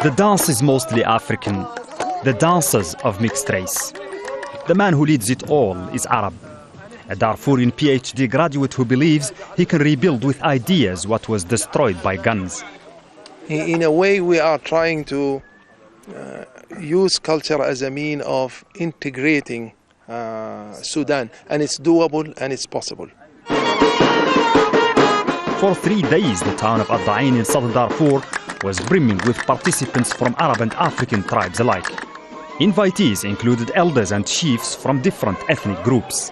The dance is mostly African, the dancers of mixed race. The man who leads it all is Arab, a Darfurian PhD graduate who believes he can rebuild with ideas what was destroyed by guns. In a way, we are trying to use culture as a mean of integrating Sudan, and it's doable and it's possible. For 3 days, the town of Ad-Dain in southern Darfur was brimming with participants from Arab and African tribes alike. Invitees included elders and chiefs from different ethnic groups.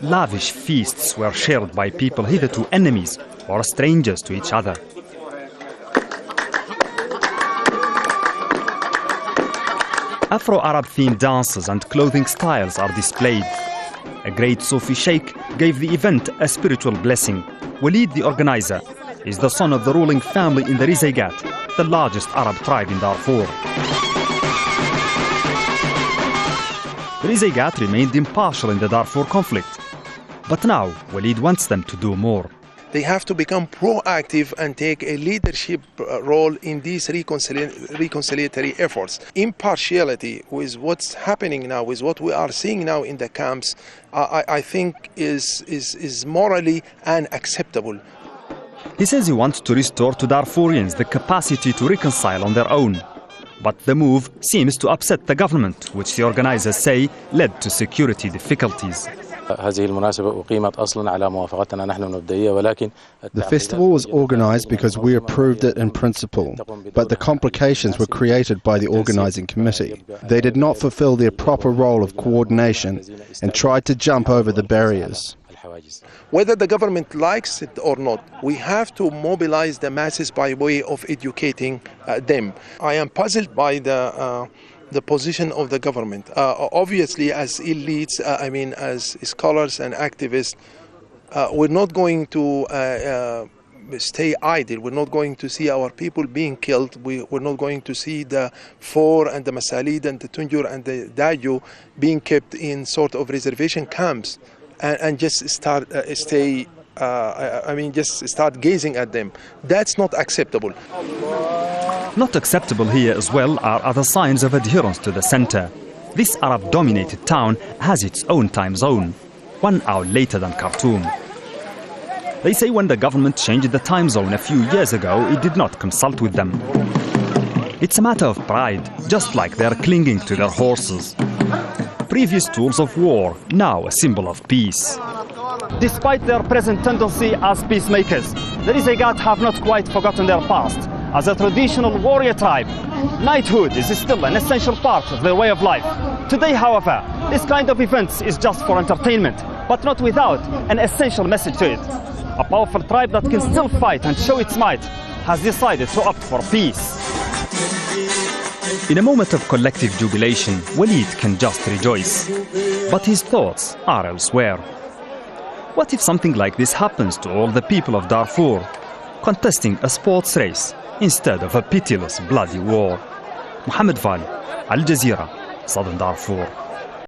Lavish feasts were shared by people hitherto enemies or strangers to each other. Afro-Arab themed dances and clothing styles are displayed. A great Sufi sheikh gave the event a spiritual blessing. Walid, the organizer, is the son of the ruling family in the Rizaigat, the largest Arab tribe in Darfur. The Rizaigat remained impartial in the Darfur conflict. But now, Walid wants them to do more. They have to become proactive and take a leadership role in these reconciliatory efforts. Impartiality with what's happening now, with what we are seeing now in the camps, I think is morally unacceptable. He says he wants to restore to Darfurians the capacity to reconcile on their own. But the move seems to upset the government, which the organizers say led to security difficulties. The festival was organized because we approved it in principle, but the complications were created by the organizing committee. They did not fulfill their proper role of coordination and tried to jump over the barriers. Whether the government likes it or not, we have to mobilize the masses by way of educating them. I am puzzled by the position of the government. Obviously, as elites, as scholars and activists, we're not going to stay idle. We're not going to see our people being killed. We're not going to see the Four and the Masalid and the Tunjur and the Dayo being kept in sort of reservation camps and just start start gazing at them. That's not acceptable. Not acceptable here as well are other signs of adherence to the center. This Arab-dominated town has its own time zone, 1 hour later than Khartoum. They say when the government changed the time zone a few years ago, it did not consult with them. It's a matter of pride, just like they're clinging to their horses. Previous tools of war, now a symbol of peace. Despite their present tendency as peacemakers, the Rizaigat have not quite forgotten their past. As a traditional warrior tribe, knighthood is still an essential part of their way of life. Today, however, this kind of events is just for entertainment, but not without an essential message to it. A powerful tribe that can still fight and show its might has decided to opt for peace. In a moment of collective jubilation, Walid can just rejoice. But his thoughts are elsewhere. What if something like this happens to all the people of Darfur, contesting a sports race instead of a pitiless, bloody war? Mohammed Vali, Al Jazeera, Southern Darfur.